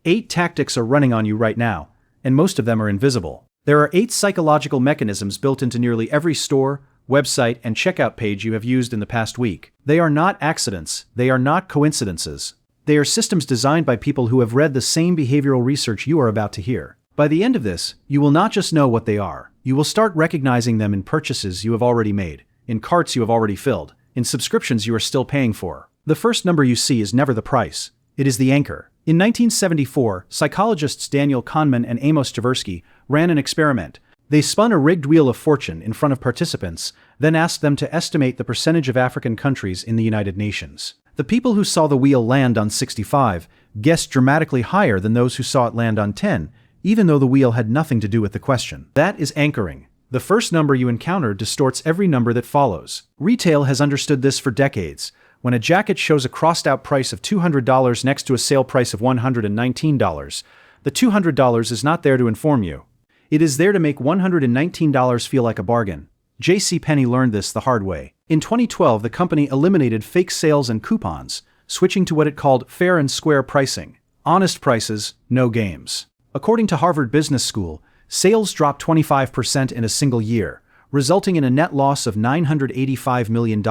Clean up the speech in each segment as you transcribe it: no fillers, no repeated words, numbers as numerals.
8 tactics are running on you right now, and most of them are invisible. There are 8 psychological mechanisms built into nearly every store, website, and checkout page you have used in the past week. They are not accidents, they are not coincidences. They are systems designed by people who have read the same behavioral research you are about to hear. By the end of this, you will not just know what they are, you will start recognizing them in purchases you have already made, in carts you have already filled, in subscriptions you are still paying for. The first number you see is never the price. It is the anchor. In 1974, psychologists Daniel Kahneman and Amos Tversky ran an experiment. They spun a rigged wheel of fortune in front of participants, then asked them to estimate the percentage of African countries in the United Nations. The people who saw the wheel land on 65 guessed dramatically higher than those who saw it land on 10, even though the wheel had nothing to do with the question. That is anchoring. The first number you encounter distorts every number that follows. Retail has understood this for decades. When a jacket shows a crossed-out price of $200 next to a sale price of $119, the $200 is not there to inform you. It is there to make $119 feel like a bargain. JCPenney learned this the hard way. In 2012, the company eliminated fake sales and coupons, switching to what it called fair and square pricing. Honest prices, no games. According to Harvard Business School, sales dropped 25% in a single year, resulting in a net loss of $985 million.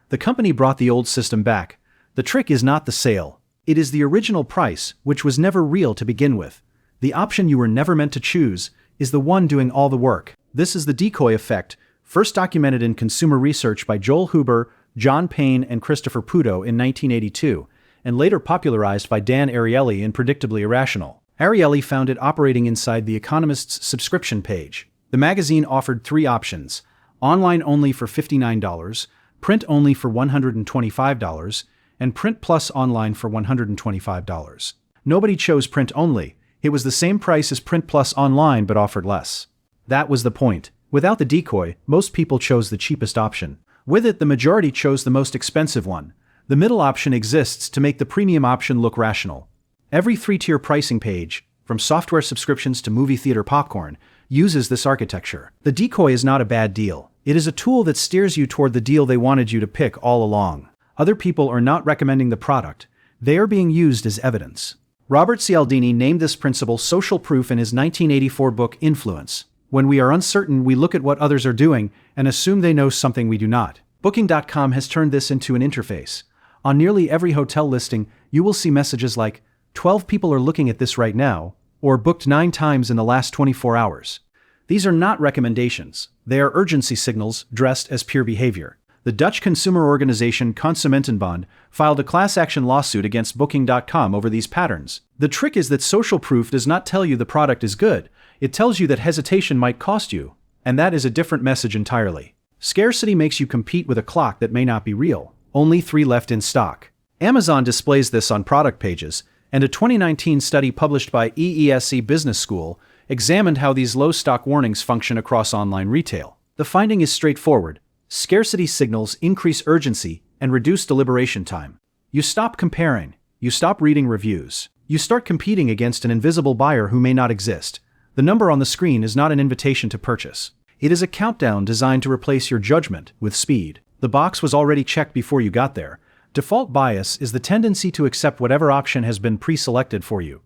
The company brought the old system back. The trick is not the sale. It is the original price, which was never real to begin with. The option you were never meant to choose is the one doing all the work. This is the decoy effect, first documented in consumer research by Joel Huber, John Payne, and Christopher Puto in 1982, and later popularized by Dan Ariely in Predictably Irrational. Ariely found it operating inside The Economist's subscription page. The magazine offered 3 options: online only for $59, print only for $125, and print plus online for $125. Nobody chose print only. It was the same price as print plus online but offered less. That was the point. Without the decoy, most people chose the cheapest option. With it, the majority chose the most expensive one. The middle option exists to make the premium option look rational. Every 3-tier pricing page, from software subscriptions to movie theater popcorn, uses this architecture. The decoy is not a bad deal. It is a tool that steers you toward the deal they wanted you to pick all along. Other people are not recommending the product. They are being used as evidence. Robert Cialdini named this principle social proof in his 1984 book Influence. When we are uncertain, we look at what others are doing and assume they know something we do not. Booking.com has turned this into an interface. On nearly every hotel listing, you will see messages like, 12 people are looking at this right now, or booked 9 times in the last 24 hours. These are not recommendations. They are urgency signals dressed as peer behavior. The Dutch consumer organization Consumentenbond filed a class action lawsuit against Booking.com over these patterns. The trick is that social proof does not tell you the product is good. It tells you that hesitation might cost you, and that is a different message entirely. Scarcity makes you compete with a clock that may not be real. Only 3 left in stock. Amazon displays this on product pages, and a 2019 study published by EESC Business School examined how these low stock warnings function across online retail. The finding is straightforward. Scarcity signals increase urgency and reduce deliberation time. You stop comparing. You stop reading reviews. You start competing against an invisible buyer who may not exist. The number on the screen is not an invitation to purchase. It is a countdown designed to replace your judgment with speed. The box was already checked before you got there. Default bias is the tendency to accept whatever option has been pre-selected for you.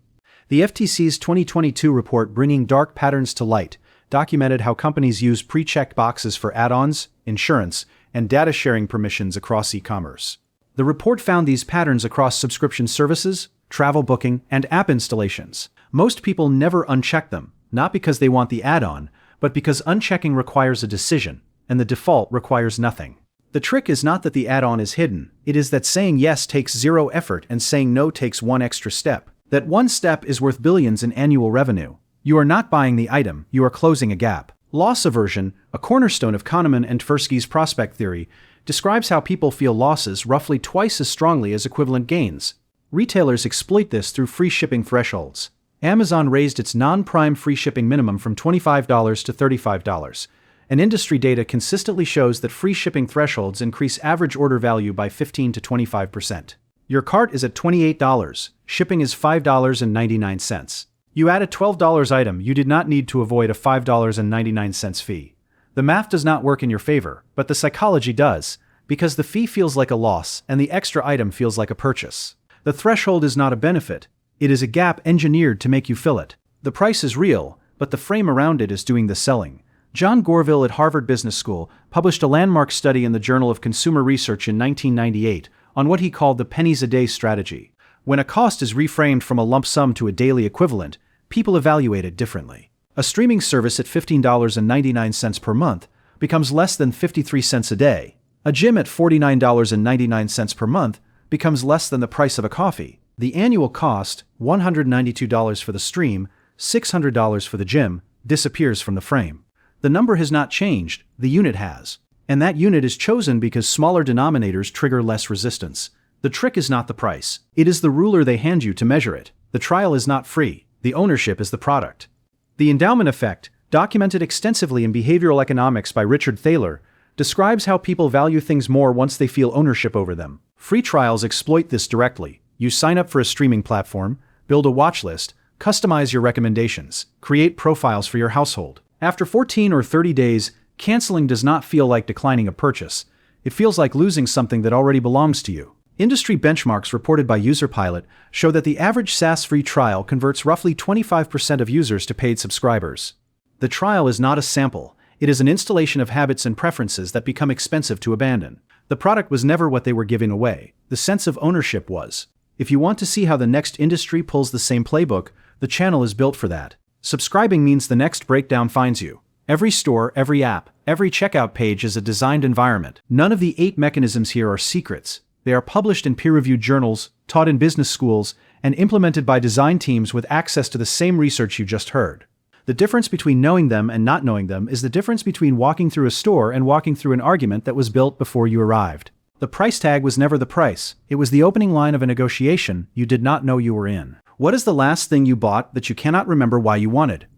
The FTC's 2022 report Bringing Dark Patterns to Light documented how companies use pre-checked boxes for add-ons, insurance, and data sharing permissions across e-commerce. The report found these patterns across subscription services, travel booking, and app installations. Most people never uncheck them, not because they want the add-on, but because unchecking requires a decision, and the default requires nothing. The trick is not that the add-on is hidden, it is that saying yes takes 0 effort and saying no takes 1 extra step. That 1 step is worth billions in annual revenue. You are not buying the item, you are closing a gap. Loss aversion, a cornerstone of Kahneman and Tversky's prospect theory, describes how people feel losses roughly twice as strongly as equivalent gains. Retailers exploit this through free shipping thresholds. Amazon raised its non-prime free shipping minimum from $25 to $35. And industry data consistently shows that free shipping thresholds increase average order value by 15 to 25%. Your cart is at $28, shipping is $5.99. You add a $12 item, you did not need to avoid a $5.99 fee. The math does not work in your favor, but the psychology does, because the fee feels like a loss and the extra item feels like a purchase. The threshold is not a benefit, It is a gap engineered to make you fill it. The price is real, but the frame around it is doing the selling. John Gorville at Harvard Business School published a landmark study in the Journal of Consumer Research in 1998 on what he called the pennies a day strategy. When a cost is reframed from a lump sum to a daily equivalent, people evaluate it differently. A streaming service at $15.99 per month becomes less than 53 cents a day. A gym at $49.99 per month becomes less than the price of a coffee. The annual cost, $192 for the stream, $600 for the gym, disappears from the frame. The number has not changed, the unit has. And that unit is chosen because smaller denominators trigger less resistance. The trick is not the price. It is the ruler they hand you to measure it. The trial is not free. The ownership is the product. The endowment effect, documented extensively in behavioral economics by Richard Thaler, describes how people value things more once they feel ownership over them. Free trials exploit this directly. You sign up for a streaming platform, build a watch list, customize your recommendations, create profiles for your household. After 14 or 30 days, canceling does not feel like declining a purchase. It feels like losing something that already belongs to you. Industry benchmarks reported by UserPilot show that the average SaaS free trial converts roughly 25% of users to paid subscribers. The trial is not a sample. It is an installation of habits and preferences that become expensive to abandon. The product was never what they were giving away. The sense of ownership was. If you want to see how the next industry pulls the same playbook, the channel is built for that. Subscribing means the next breakdown finds you. Every store, every app, every checkout page is a designed environment. None of the 8 mechanisms here are secrets. They are published in peer-reviewed journals, taught in business schools, and implemented by design teams with access to the same research you just heard. The difference between knowing them and not knowing them is the difference between walking through a store and walking through an argument that was built before you arrived. The price tag was never the price. It was the opening line of a negotiation you did not know you were in. What is the last thing you bought that you cannot remember why you wanted?